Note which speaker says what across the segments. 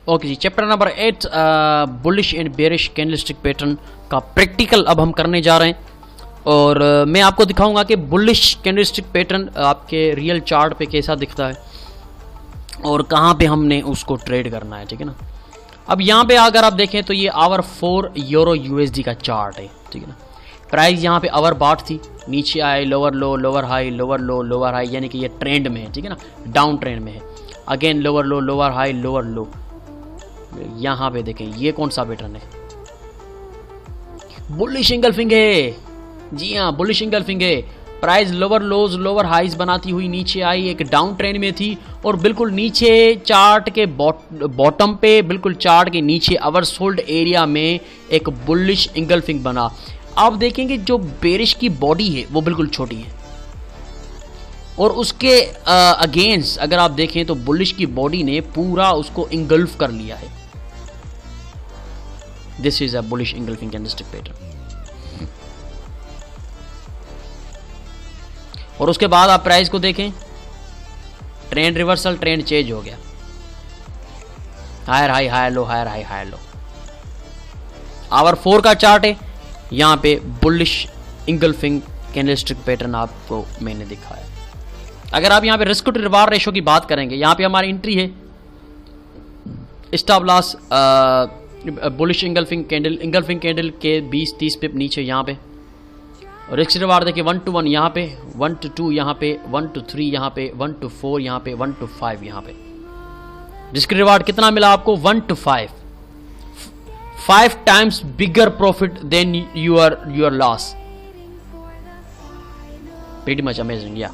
Speaker 1: Okay जी, chapter number 8 bullish and bearish candlestick pattern का practical अब हम करने जा रहे हैं। और मैं आपको दिखाऊंगा कि बुलिश कैंडलस्टिक पैटर्न आपके रियल चार्ट पे कैसा दिखता है और कहाँ पे हमने उसको ट्रेड करना है, ठीक है ना। अब यहाँ पे अगर आप देखें तो ये आवर 4 यूरो यूएसडी का चार्ट है, ठीक है ना। प्राइस यहाँ पे आवर बाट थी, नीचे आए, लोअर लो, लोअर हाई, लोअर लो, लोअर हाई, यानी कि ये ट्रेंड में है, ठीक है ना, डाउन ट्रेंड में है। अगेन लोअर लो, लोअर हाई, लोअर लो। यहाँ पे देखें ये कौन सा पैटर्न है, बुलिश इंगल्फिंग है। जी हाँ, बुलिश इंगल्फिंग है। Price lower lows, lower highs बनाती हुई नीचे आई, एक डाउन ट्रेंड में थी और बिल्कुल नीचे चार्ट के बॉटम पे, बिल्कुल चार्ट के नीचे अवर्स होल्ड एरिया में एक बुलिश इंगल्फिंग बना। आप देखेंगे जो बेरिश की बॉडी है वो बिल्कुल छोटी है और उसके अगेंस्ट अगर आप देखें तो बुलिश की बॉडी ने पूरा उसको इंगल्फ कर लिया है। This is a bullish engulfing candlestick pattern. और उसके बाद आप प्राइस को देखें, ट्रेंड रिवर्सल, ट्रेंड चेंज हो गया, higher high, higher low, higher high, higher low. Hour 4 का चार्ट है, यहाँ पे बुलिश इंगल्फिंग कैंडलस्टिक पैटर्न आपको मैंने दिखाया। अगर आप यहाँ पे रिस्क टू रिवार्ड रेशो की बात करेंगे, यहाँ पे हमारी एंट्री है, stop loss bullish engulfing candle के 20-30 पिप नीचे यहाँ पे। रिस्क रिवार्ड देखिए 1 to 1 यहाँ पे, 1 to 2 यहाँ पे, 1 to 3 यहाँ पे, 1 to 4 यहाँ पे, 1 to 5 यहाँ पे। रिस्क रिवार्ड कितना मिला आपको? 1 to 5, 5 times bigger profit than your loss. Pretty much amazing, या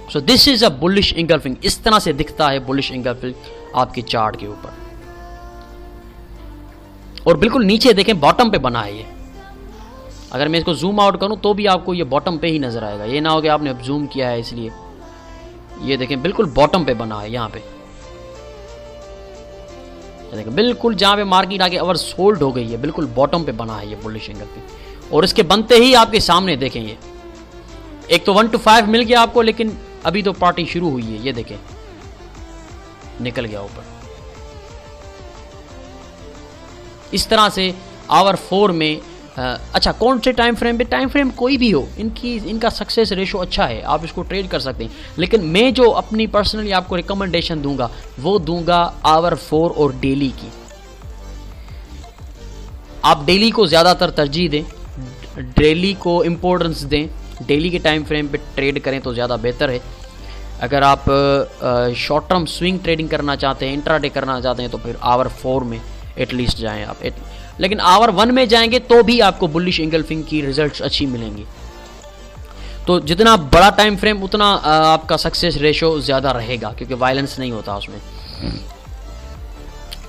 Speaker 1: so this is a bullish engulfing. इस तरह से दिखता है बुलिश इंगल्फिंग आपके चार्ट के ऊपर। और बिल्कुल नीचे देखें, बॉटम पे बना है ये। अगर मैं इसको जूम आउट करूं तो भी आपको ये बॉटम पे ही नजर आएगा, ये ना हो कि आपने अब जूम किया है इसलिए। ये देखें बिल्कुल बॉटम पे बना है यहाँ पे, देखें बिल्कुल जहां पे मार्केट आगे अवर सोल्ड हो गई है, बिल्कुल बॉटम पे बना है ये बुलिश इंगल्फिंग। और इसके बनते ही आपके सामने देखें, ये एक तो 1 to 5 मिल गया आपको, लेकिन अभी तो पार्टी शुरू हुई है। ये देखें निकल गया ऊपर। इस तरह से आवर 4 में अच्छा, कौन से टाइम फ्रेम पे? टाइम फ्रेम कोई भी हो, इनका सक्सेस रेशो अच्छा है, आप इसको ट्रेड कर सकते हैं। लेकिन मैं जो अपनी पर्सनली आपको रिकमेंडेशन दूंगा वो दूंगा आवर 4 और डेली की। आप डेली को ज़्यादातर तरजीह दें, डेली को इम्पोर्टेंस दें, डेली के टाइम फ्रेम पे ट्रेड करें तो ज़्यादा बेहतर है। अगर आप शॉर्ट टर्म स्विंग ट्रेडिंग करना चाहते हैं, इंट्राडे करना चाहते हैं, तो फिर आवर 4 में एटलीस्ट जाएं आप। लेकिन आवर 1 में जाएंगे तो भी आपको बुलिश इंगल्फिंग की रिजल्ट्स अच्छी मिलेंगी। तो जितना बड़ा टाइम फ्रेम उतना आपका सक्सेस रेशो ज़्यादा रहेगा, क्योंकि वायलेंस नहीं होता उसमें।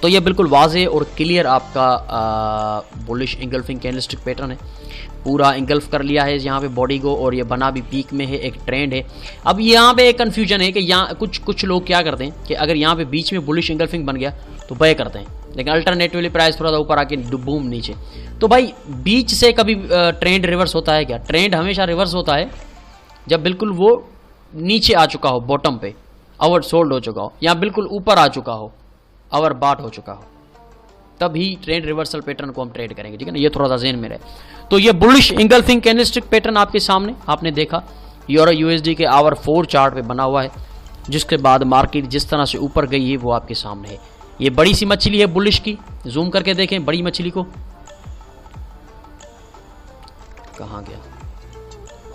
Speaker 1: तो ये बिल्कुल वाज़ेह और क्लियर आपका बुलिश इंगल्फिंग कैंडलस्टिक पैटर्न है। पूरा इंगल्फ कर लिया है यहाँ पे बॉडी को, और ये बना भी पीक में है, एक ट्रेंड है। अब यहाँ पे एक कन्फ्यूजन है कि यहाँ कुछ लोग क्या करते हैं कि अगर यहाँ पे बीच में बुलिश इंगल्फिंग बन गया तो बाय करते हैं, लेकिन अल्टरनेटिवली प्राइस थोड़ा सा ऊपर आके बूम नीचे। तो भाई बीच से कभी ट्रेंड रिवर्स होता है क्या? ट्रेंड हमेशा रिवर्स होता है जब बिल्कुल वो नीचे आ चुका हो, बॉटम पे आवर सोल्ड हो चुका हो, या बिल्कुल ऊपर आ चुका हो, आवर बाट हो चुका हो, तभी ट्रेंड रिवर्सल पैटर्न को हम ट्रेड करेंगे, ठीक है ना। ये थोड़ा सा ज़हन में रहे। तो ये बुलिश इंगल्फिंग कैंडलस्टिक पैटर्न आपके सामने आपने देखा, यूरो यूएसडी के आवर 4 चार्ट पे बना हुआ है, जिसके बाद मार्केट जिस तरह से ऊपर गई है वो आपके सामने है। ये बड़ी सी मछली है बुलिश की, जूम करके देखें बड़ी मछली को, कहाँ गया?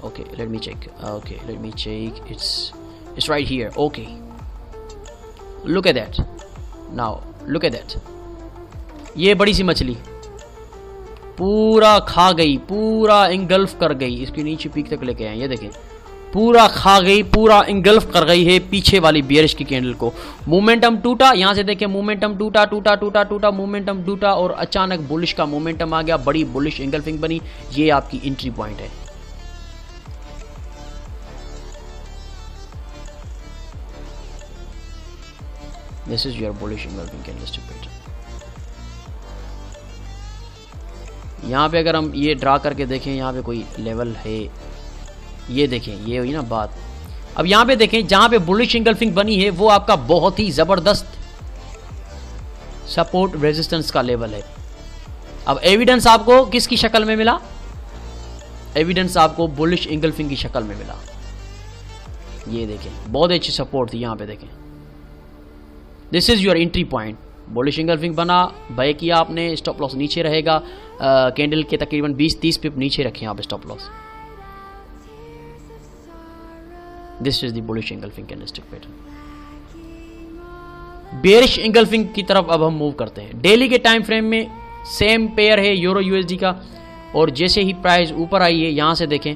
Speaker 1: Okay let me check, okay let me check, it's right here. Okay look at that, now look at that. ये बड़ी सी मछली पूरा खा गई, पूरा इंगल्फ कर गई, इसके नीचे पीक तक लेके आए। ये देखें पूरा खा गई, पूरा इंगल्फ कर गई है पीछे वाली बेरिश की कैंडल को। मोमेंटम टूटा, यहां से देखें मोमेंटम टूटा टूटा टूटा टूटा, मोमेंटम टूटा और अचानक बुलिश का मोमेंटम आ गया, बड़ी बुलिश इंगल्फिंग बनी। ये आपकी एंट्री पॉइंट है। This is your bullish engulfing candlestick pattern. यहाँ पे अगर हम ये ड्रा करके देखें, यहाँ पे कोई लेवल है, ये देखें, ये हुई ना बात। अब यहाँ पे देखें जहाँ पे बुलिश इंगल्फिंग बनी है वो आपका बहुत ही ज़बरदस्त सपोर्ट रेजिस्टेंस का लेवल है। अब एविडेंस आपको किसकी शक्ल में मिला? एविडेंस आपको बुलिश इंगल्फिंग की शक्ल में मिला। ये देखें, बहुत अच्छी सपोर्ट थी यहाँ पे, देखें this is your entry point. Bullish engulfing बना, बाय किया आपने, स्टॉप लॉस नीचे रहेगा, कैंडल के तकरीबन 20-30 पिप नीचे रखें आप stop loss. This is the bullish engulfing candlestick pattern. Bearish engulfing की तरफ अब हम मूव करते हैं। डेली के टाइम फ्रेम में सेम पेयर है यूरो यूएसडी का, और जैसे ही प्राइस ऊपर आई है यहां से देखें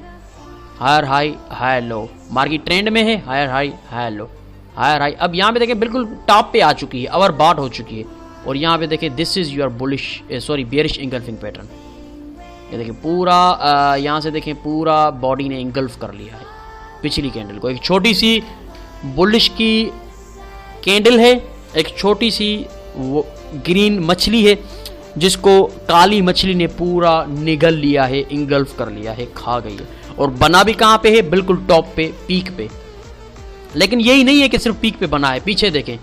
Speaker 1: higher high higher low, market trend में है, higher high higher low higher high. अब यहाँ पे देखें बिल्कुल टॉप पे आ चुकी है, ओवर बॉट हो चुकी है, और यहाँ पे देखें this is your bullish bearish engulfing pattern. ये देखें पूरा यहाँ से देखें पूरा बॉडी ने इंगल्फ कर लिया है पिछली कैंडल को। एक छोटी सी बुलिश की कैंडल है, एक छोटी सी वो ग्रीन मछली है जिसको काली मछली ने पूरा निगल लिया है, इंगल्फ कर लिया है, खा गई है। और बना भी कहाँ पे है? बिल्कुल टॉप पे, पीक पे। लेकिन यही नहीं है कि सिर्फ पीक पे बना है, पीछे देखें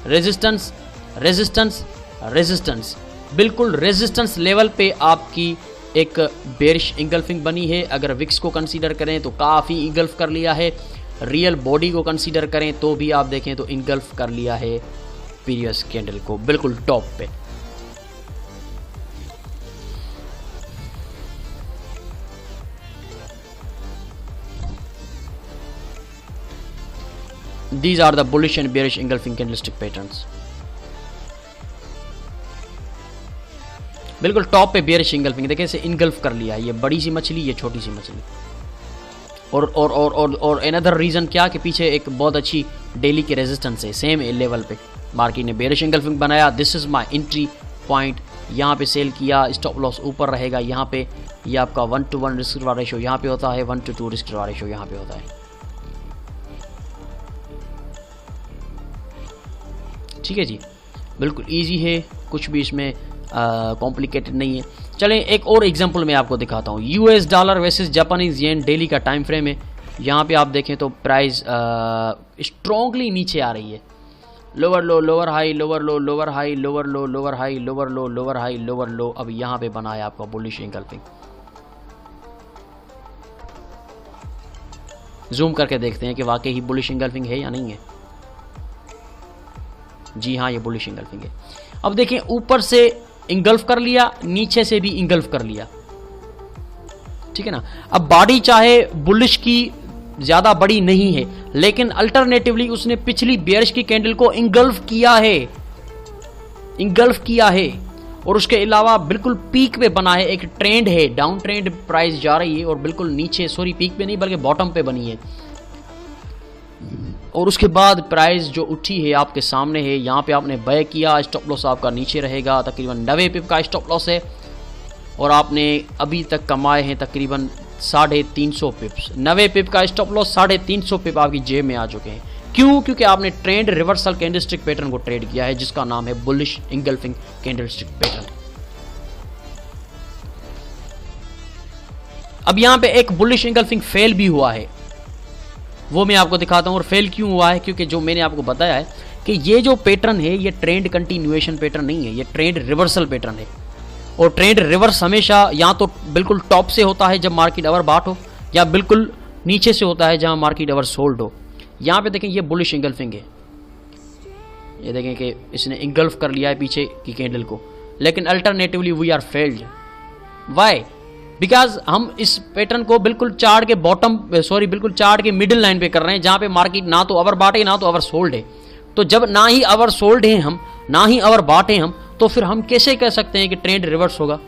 Speaker 1: रेजिस्टेंस रेजिस्टेंस रेजिस्टेंस, बिल्कुल रेजिस्टेंस लेवल पे आपकी एक बेरिश इंगल्फिंग बनी है। अगर विक्स को कंसीडर करें तो काफ़ी इंगल्फ कर लिया है, रियल बॉडी को कंसीडर करें तो भी आप देखें तो इंगल्फ कर लिया है प्रीवियस कैंडल को बिल्कुल टॉप पे। These are the bullish and bearish engulfing candlestick patterns. बिल्कुल टॉप पे बेरिश इंगल्फिंग, देखिए इसे इंगल्फ कर लिया है, ये बड़ी सी मछली, ये छोटी सी मछली। और अनदर रीजन क्या कि पीछे एक बहुत अच्छी डेली की रेजिस्टेंस है सेम लेवल पे, मार्केट ने बेरिश इंगल्फिंग बनाया। This is my entry point, यहाँ पे सेल किया, स्टॉप लॉस ऊपर रहेगा। यहाँ पे ये आपका 1:1 रिस्क रिवार्ड रेशो यहाँ पे होता है, 1:2 रिस्क रिवार्ड रेशो यहाँ पे होता है। ठीक है जी, बिल्कुल इजी है, कुछ भी इसमें कॉम्प्लिकेटेड नहीं है। चलें एक और एग्जांपल मैं आपको दिखाता हूँ। US dollar versus Japanese yen, daily का टाइम फ्रेम है। यहाँ पे आप देखें तो प्राइस स्ट्रॉन्गली नीचे आ रही है, लोअर लो लोअर हाई लोअर लो लोअर हाई लोअर लो लोअर हाई लोअर लो लोअर हाई लोअर लो। अब यहाँ पे बना है आपका बुलिश इंगल्फिंग। जूम करके देखते हैं कि वाकई ही बुलिश इंगल्फिंग है या नहीं है। जी हाँ, ये बुलिश इंगल्फिंग है। अब देखें ऊपर से इंगल्फ कर लिया, नीचे से भी इंगल्फ कर लिया, ठीक है ना। अब बॉडी चाहे बुलिश की ज्यादा बड़ी नहीं है, लेकिन अल्टरनेटिवली उसने पिछली बेयरिश की कैंडल को इंगल्फ किया है, इंगल्फ किया है। और उसके अलावा बिल्कुल पीक पे बना है, एक ट्रेंड है, डाउन ट्रेंड प्राइस जा रही है और बिल्कुल नीचे, सॉरी पीक पे नहीं बल्कि बॉटम पे बनी है। और उसके बाद प्राइस जो उठी है आपके सामने है, यहाँ पे आपने बाय किया, स्टॉप लॉस आपका नीचे रहेगा, तकरीबन 90 पिप का स्टॉप लॉस है, और आपने अभी तक कमाए हैं तकरीबन 350 पिप्स। 90 पिप का स्टॉप लॉस, 350 पिप आपकी जेब में आ चुके हैं। क्यों? क्योंकि आपने ट्रेंड रिवर्सल कैंडलस्टिक पैटर्न को ट्रेड किया है, जिसका नाम है बुलिश इंगल्फिंग कैंडलस्टिक पैटर्न। अब यहाँ पे एक बुलिश इंगल्फिंग फेल भी हुआ है, वो मैं आपको दिखाता हूं। और फेल क्यों हुआ है? क्योंकि जो मैंने आपको बताया है कि ये जो पैटर्न है ये ट्रेंड कंटिन्यूएशन पैटर्न नहीं है, ये ट्रेंड रिवर्सल पैटर्न है। और ट्रेंड रिवर्स हमेशा या तो बिल्कुल टॉप से होता है जब मार्केट ओवर बॉट हो, या बिल्कुल नीचे से होता है जहां मार्केट ओवर सोल्ड हो। यहाँ पे देखें ये बुलिश इंगल्फिंग है, ये देखें कि इसने इंगल्फ कर लिया है पीछे की कैंडल को, लेकिन alternatively we are failed. Why? Because हम इस पैटर्न को बिल्कुल चार्ट के बॉटम, सॉरी बिल्कुल चार्ट के मिडिल लाइन पे कर रहे हैं, जहां पे मार्केट ना तो ओवर बॉट है ना तो ओवर सोल्ड है। तो जब ना ही ओवर सोल्ड है हम, ना ही ओवर बॉट है हम, तो फिर हम कैसे कह सकते हैं कि ट्रेंड रिवर्स होगा?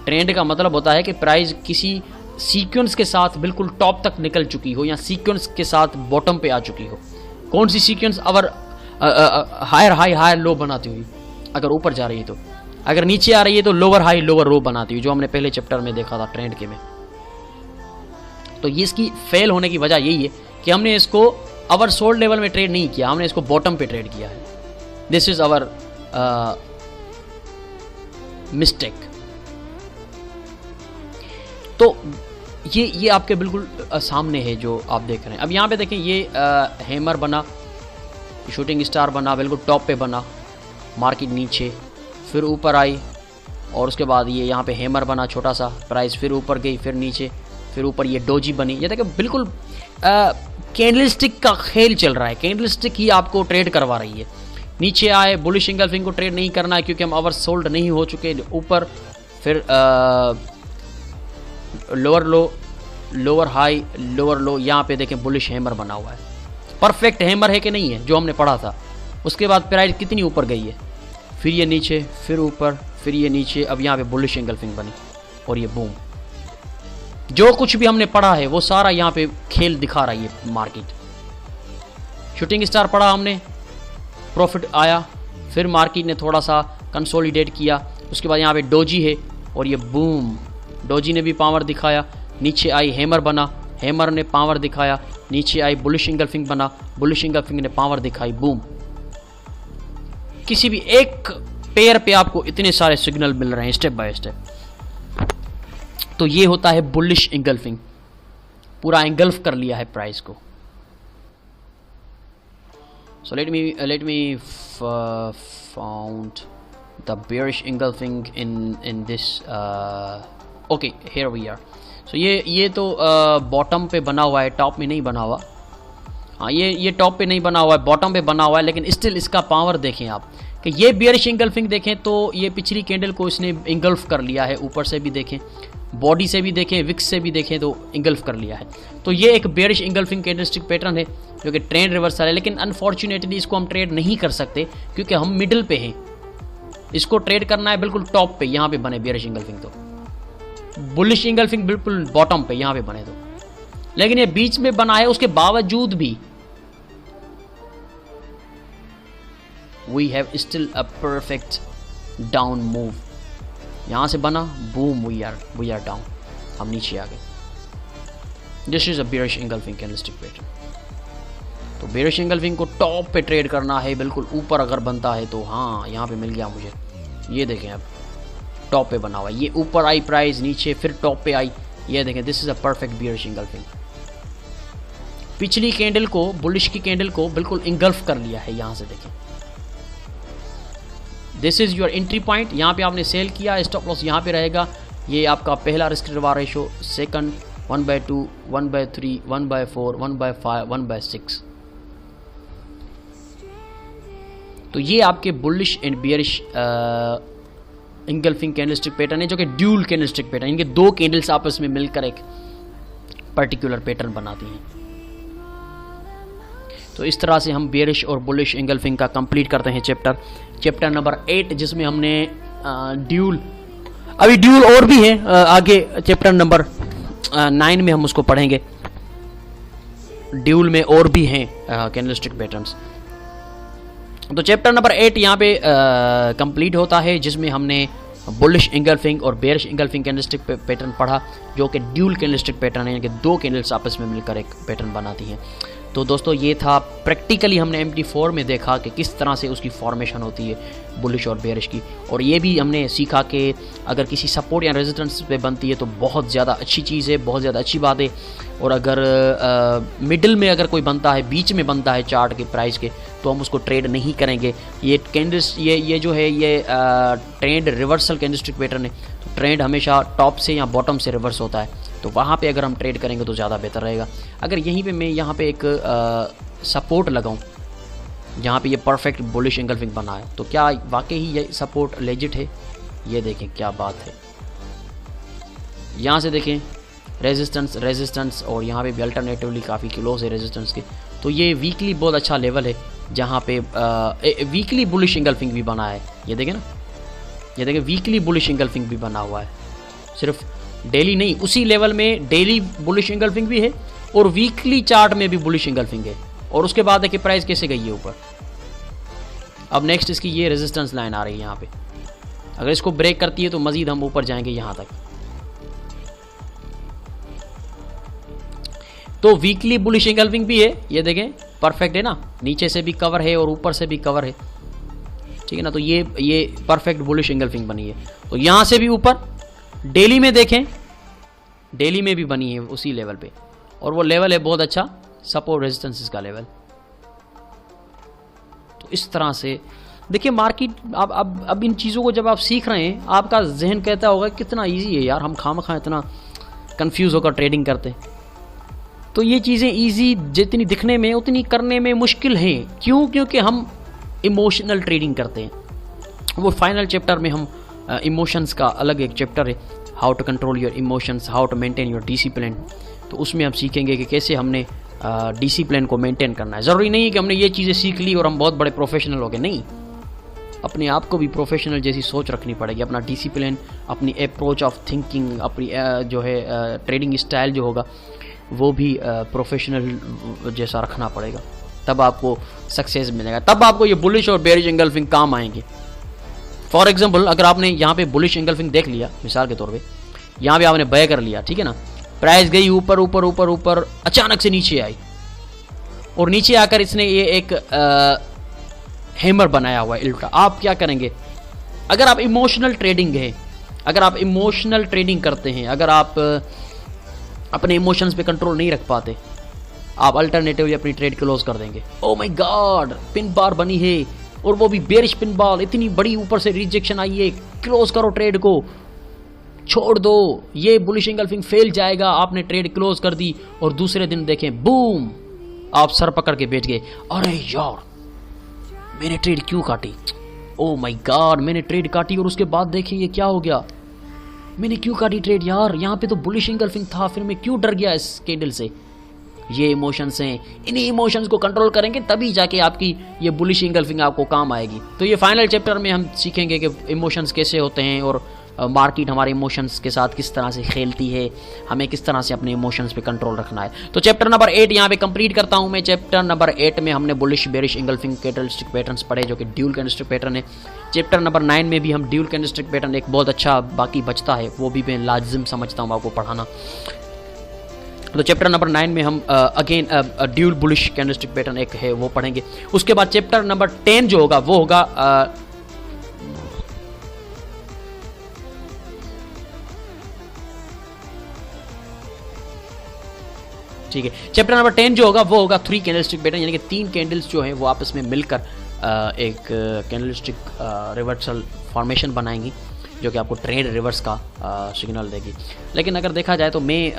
Speaker 1: ट्रेंड का मतलब होता है कि प्राइस किसी सीक्वेंस के साथ बिल्कुल टॉप तक निकल चुकी हो, या सीक्वेंस के साथ बॉटम पे आ चुकी हो। कौन सी sequence? Over higher high higher low बनाती हुई, अगर ऊपर जा रही है तो, अगर नीचे आ रही है तो लोअर हाई लोअर लो बनाती हुई, जो हमने पहले चैप्टर में देखा था ट्रेंड के में। तो ये इसकी फेल होने की वजह यही है कि हमने इसको ओवर सोल्ड लेवल में ट्रेड नहीं किया, हमने इसको बॉटम पे ट्रेड किया है। This is our mistake. तो ये आपके बिल्कुल सामने है जो आप देख रहे हैं। अब यहाँ पे देखें ये हैमर बना, शूटिंग स्टार बना, बिल्कुल टॉप पे बना, मार्केट नीचे, फिर ऊपर आई और उसके बाद ये यहाँ पे हैमर बना छोटा सा, प्राइस फिर ऊपर गई, फिर नीचे, फिर ऊपर ये डोजी बनी। ये देखिए बिल्कुल कैंडलस्टिक का खेल चल रहा है, कैंडलस्टिक ही आपको ट्रेड करवा रही है। नीचे आए, बुलिश इंगल्फिंग को ट्रेड नहीं करना है क्योंकि हम ओवर सोल्ड नहीं हो चुके। ऊपर फिर लोअर लो, लोअर हाई, लोअर लो, यहाँ पे देखें बुलिश हैमर बना हुआ है। परफेक्ट हैमर है कि नहीं है जो हमने पढ़ा था। उसके बाद प्राइस कितनी ऊपर गई है, फिर ये नीचे, फिर ऊपर, फिर ये नीचे, अब यहाँ पे बुलिश इंगल्फिंग बनी और ये बूम। जो कुछ भी हमने पढ़ा है वो सारा यहाँ पे खेल दिखा रही है मार्केट। शूटिंग स्टार पढ़ा हमने, प्रॉफिट आया, फिर मार्केट ने थोड़ा सा कंसोलिडेट किया। उसके बाद यहाँ पे डोजी है और ये बूम, डोजी ने भी पावर दिखाया। नीचे आई हैमर बना, हैमर ने पावर दिखाया। नीचे आई बुलिश इंगल्फिंग बना, बुलिश इंगल्फिंग ने पावर दिखाई, बूम। किसी भी एक पेयर पे आपको इतने सारे सिग्नल मिल रहे हैं स्टेप बाय स्टेप। तो ये होता है बुलिश इंगल्फिंग, पूरा इंगल्फ कर लिया है प्राइस को। So let me found the bearish engulfing in this okay, here we are। सो ये तो बॉटम पे बना हुआ है, टॉप में नहीं बना हुआ। हाँ, ये टॉप पे नहीं बना हुआ है, बॉटम पे बना हुआ है, लेकिन स्टिल इसका पावर देखें आप कि ये bearish engulfing देखें तो ये पिछली कैंडल को इसने इंगल्फ कर लिया है। ऊपर से भी देखें, बॉडी से भी देखें, विक्स से भी देखें तो इंगल्फ कर लिया है। तो ये एक बेरिश इंगल्फिंग कैंडलस्टिक पैटर्न है जो कि ट्रेंड रिवर्सल है, लेकिन अनफॉर्चुनेटली इसको हम ट्रेड नहीं कर सकते क्योंकि हम मिडिल पे हैं। इसको ट्रेड करना है बिल्कुल टॉप पे, यहाँ पे बने बेरिश इंगल्फिंग, तो बुलिश इंगल्फिंग बिल्कुल बॉटम पे यहाँ पे बने तो, लेकिन ये बीच में बना है। उसके बावजूद भी we have still a perfect down move. यहाँ से बना, बूम, वी आर डाउन, हम नीचे आ गए। This is a bearish engulfing candlestick pattern. तो बेरिश इंगल्फिंग को टॉप पे ट्रेड करना है, बिल्कुल ऊपर अगर बनता है तो हाँ, यहाँ पे मिल गया मुझे। ये देखें अब टॉप पे बना हुआ है, ये ऊपर आई प्राइस, नीचे फिर टॉप पे आई। ये देखें, this is a perfect bearish engulfing. पिछली कैंडल को, बुलिश की कैंडल को बिल्कुल इंगल्फ कर लिया है। यहाँ से देखें, this is your entry point. यहाँ पे आपने सेल किया, स्टॉप लॉस यहाँ पे रहेगा। ये आपका पहला रिस्क रिवार्ड रेशो, सेकंड 1/2, 1/3, 1/4, 1/5, 1/6। तो ये आपके bullish and bearish engulfing candlestick pattern है जो कि ड्यूल कैंडलस्टिक पैटर्न, इनके दो कैंडल्स आपस में मिलकर एक पर्टिकुलर पैटर्न बनाती हैं। तो इस तरह से हम बेरिश और बुलिश इंगल्फिंग का कंप्लीट करते हैं चैप्टर नंबर 8, जिसमें हमने ड्यूल, अभी ड्यूल और भी है आगे चैप्टर नंबर 9 में हम उसको पढ़ेंगे। ड्यूल में और भी हैं कैंडलस्टिक पैटर्न्स। तो चैप्टर नंबर 8 यहाँ पे कंप्लीट होता है, जिसमें हमने बुलिश इंगल्फिंग और बेरिश इंगल्फिंग कैंडलस्टिक पैटर्न पढ़ा जो कि ड्यूल कैंडलस्टिक पैटर्न है, यानी कि दो कैंडल्स आपस में मिलकर एक पैटर्न बनाती हैं। तो दोस्तों ये था प्रैक्टिकली हमने MT4 में देखा कि किस तरह से उसकी फॉर्मेशन होती है बुलिश और बेरिश की, और ये भी हमने सीखा कि अगर किसी सपोर्ट या रेजिस्टेंस पे बनती है तो बहुत ज़्यादा अच्छी चीज़ है, बहुत ज़्यादा अच्छी बात है। और अगर मिडिल में अगर कोई बनता है, बीच में बनता है चार्ट के प्राइस के, तो हम उसको ट्रेड नहीं करेंगे। ये कैंडल्स, ये जो है ये ट्रेंड रिवर्सल कैंडलस्टिक पैटर्न है, तो ट्रेंड हमेशा टॉप से या बॉटम से रिवर्स होता है, तो वहाँ पे अगर हम ट्रेड करेंगे तो ज़्यादा बेहतर रहेगा। अगर यहीं पे मैं यहाँ पे एक सपोर्ट लगाऊं जहाँ पे ये परफेक्ट बुलिश इंगल्फिंग बना है, तो क्या वाकई ही ये सपोर्ट लेजिट है? ये देखें क्या बात है। यहाँ से देखें रेजिस्टेंस और यहाँ पे भी अल्टरनेटिवली काफ़ी क्लोज है रेजिस्टेंस के। तो ये वीकली बहुत अच्छा लेवल है जहाँ पे वीकली बुलिश इंगल्फिंग भी बना है। ये देखें ना, ये देखें वीकली बुलिश इंगल्फिंग भी बना हुआ है, सिर्फ डेली नहीं, उसी लेवल में डेली बुलिश इंगल्फिंग भी है और वीकली चार्ट में भी बुलिश इंगल्फिंग है। और उसके बाद देखिए प्राइस कैसे गई है ऊपर। अब नेक्स्ट इसकी ये रेजिस्टेंस लाइन आ रही है यहाँ पे, अगर इसको ब्रेक करती है तो मजीद हम ऊपर जाएंगे यहाँ तक। तो वीकली बुलिश इंगल्फिंग भी है, ये देखें परफेक्ट है ना, नीचे से भी कवर है और ऊपर से भी कवर है, ठीक है ना। तो ये परफेक्ट बुलिश इंगल्फिंग बनी है। तो यहाँ से भी ऊपर डेली में देखें, डेली में भी बनी है उसी लेवल पे, और वो लेवल है बहुत अच्छा सपोर्ट रेजिस्टेंस का लेवल। तो इस तरह से देखिए मार्केट, अब इन चीज़ों को जब आप सीख रहे हैं, आपका जहन कहता होगा कितना इजी है यार, हम खामखा इतना कंफ्यूज होकर ट्रेडिंग करते हैं। तो ये चीज़ें इजी जितनी दिखने में उतनी करने में मुश्किल हैं। क्यों? क्योंकि हम इमोशनल ट्रेडिंग करते हैं। वो फाइनल चैप्टर में हम इमोशंस का अलग एक चैप्टर है, how to control your emotions, how to maintain your discipline. तो उसमें हम सीखेंगे कि कैसे हमने डिसिप्लिन को मेंटेन करना है। ज़रूरी नहीं है कि हमने ये चीज़ें सीख ली और हम बहुत बड़े प्रोफेशनल हो गए, नहीं। अपने आप को भी प्रोफेशनल जैसी सोच रखनी पड़ेगी। अपना डिसिप्लिन, अपनी अप्रोच ऑफ थिंकिंग, अपनी जो है ट्रेडिंग स्टाइल जो होगा वो भी प्रोफेशनल जैसा रखना पड़ेगा, तब आपको सक्सेस मिलेगा, तब आपको ये बुलिश और बेरिश एंगल्फिंग काम आएंगे। फॉर एग्जांपल, अगर आपने यहाँ पे बुलिश एंगल्फिंग देख लिया, मिसाल के तौर पे यहाँ पे आपने बाय कर लिया, ठीक है ना, प्राइस गई ऊपर ऊपर ऊपर ऊपर, अचानक से नीचे आई और नीचे आकर इसने ये एक हैमर बनाया हुआ है उल्टा। आप क्या करेंगे? अगर आप इमोशनल ट्रेडिंग है, अगर आप इमोशनल ट्रेडिंग करते हैं, अगर आप अपने इमोशंस पे कंट्रोल नहीं रख पाते, आप अल्टरनेटिवली अपनी ट्रेड क्लोज कर देंगे। Oh my God, pin bar बनी है और वो भी बेरिश पिन बार, इतनी बड़ी ऊपर से रिजेक्शन आई है, क्लोज करो ट्रेड को, छोड़ दो, ये बुलिश एंगल्फिंग फेल जाएगा। आपने ट्रेड क्लोज कर दी और दूसरे दिन देखें बूम, आप सर पकड़ के बैठ गए, अरे यार मैंने ट्रेड क्यों काटी, ओ माय गॉड मैंने ट्रेड काटी और उसके बाद देखिए ये क्या हो गया, मैंने क्यों काटी ट्रेड यार, यहाँ पे तो बुलिश एंगल्फिंग था, फिर मैं क्यों डर गया इस कैंडल से। ये इमोशंस हैं, इन्हीं इमोशंस को कंट्रोल करेंगे तभी जाके आपकी ये बुलिश एंगल्फिंग आपको काम आएगी। तो ये फाइनल चैप्टर में हम सीखेंगे कि इमोशंस कैसे होते हैं और मार्केट हमारे इमोशंस के साथ किस तरह से खेलती है, हमें किस तरह से अपने इमोशंस पे कंट्रोल रखना है। तो चैप्टर नंबर 8 यहाँ पे कंप्लीट करता हूँ मैं। चैप्टर नंबर 8 में हमने bullish bearish engulfing candlestick patterns पढ़े जो कि ड्यूल कैंडलस्टिक पैटर्न है। चैप्टर नंबर 9 में भी हम ड्यूल कैंडलस्टिक पैटर्न एक बहुत अच्छा बाकी बचता है, वो भी मैं लाजिम समझता हूँ आपको पढ़ाना। तो चैप्टर नंबर 9 में हम again dual bullish candlestick pattern एक है वो पढ़ेंगे। उसके बाद चैप्टर नंबर 10 जो होगा वो होगा ठीक है, चैप्टर नंबर 10 जो होगा वो होगा 3 कैंडलस्टिक पैटर्न, यानी कि 3 कैंडल्स जो हैं वो आपस में मिलकर एक कैंडलस्टिक रिवर्सल फॉर्मेशन बनाएंगी जो कि आपको ट्रेड रिवर्स का सिग्नल देगी। लेकिन अगर देखा जाए तो मैं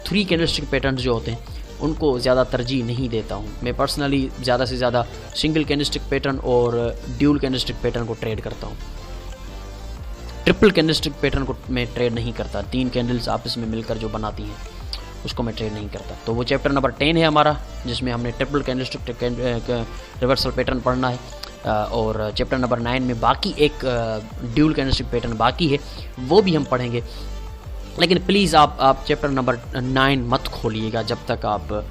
Speaker 1: 3 कैंडलस्टिक पैटर्न्स जो होते हैं उनको ज़्यादा तरजीह नहीं देता हूँ। मैं पर्सनली ज़्यादा से ज़्यादा सिंगल कैंडलस्टिक पैटर्न और ड्यूल कैंडलस्टिक पैटर्न को ट्रेड करता हूँ। ट्रिपल कैंडलस्टिक पैटर्न को मैं ट्रेड नहीं करता, 3 कैंडल्स आपस में मिलकर जो बनाती हैं उसको मैं ट्रेड नहीं करता। तो वो चैप्टर नंबर 10 है हमारा, जिसमें हमने ट्रिपल कैंडलस्टिक रिवर्सल पैटर्न पढ़ना है। और चैप्टर नंबर 9 में बाकी एक ड्यूल कैंडलस्टिक पैटर्न बाकी है, वो भी हम पढ़ेंगे। लेकिन प्लीज़ आप चैप्टर नंबर 9 मत खोलिएगा जब तक आप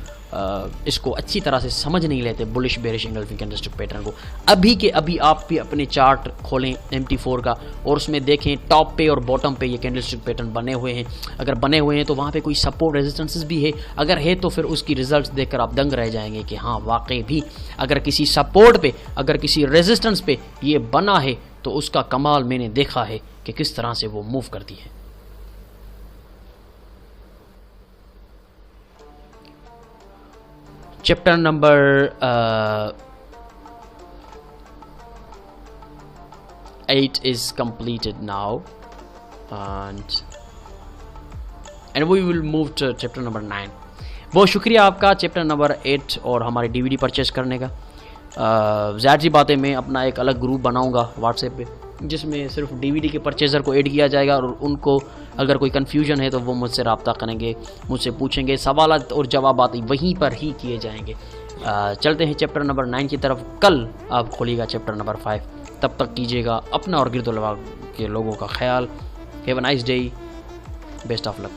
Speaker 1: इसको अच्छी तरह से समझ नहीं लेते, bullish bearish engulfing candlestick pattern को। अभी के अभी आप भी अपने चार्ट खोलें MT4 का और उसमें देखें टॉप पे और बॉटम पे ये कैंडलस्टिक पैटर्न बने हुए हैं। अगर बने हुए हैं तो वहाँ पे कोई सपोर्ट रेजिस्टेंसेस भी है, अगर है तो फिर उसकी रिजल्ट्स देखकर आप दंग रह जाएंगे कि हाँ वाकई भी अगर किसी सपोर्ट पे, अगर किसी रेजिस्टेंस पे ये बना है तो उसका कमाल मैंने देखा है कि किस तरह से वो मूव करती है। Chapter number 8 is completed now, and we will move to chapter number 9. बहुत शुक्रिया आपका चैप्टर नंबर 8 और हमारी DVD परचेस करने का। ज़ाहिर सी बात है मैं अपना एक अलग ग्रुप बनाऊंगा व्हाट्सएप पे, जिसमें सिर्फ DVD के परचेज़र को ऐड किया जाएगा और उनको अगर कोई कन्फ्यूजन है तो वो मुझसे रब्ता करेंगे, मुझसे पूछेंगे, सवालात और जवाबात वहीं पर ही किए जाएंगे। चलते हैं चैप्टर नंबर 9 की तरफ। कल आप खोलिएगा चैप्टर नंबर 5। तब तक कीजिएगा अपना और गिरदोलवा के लोगों का ख्याल। Have a nice day, best of luck.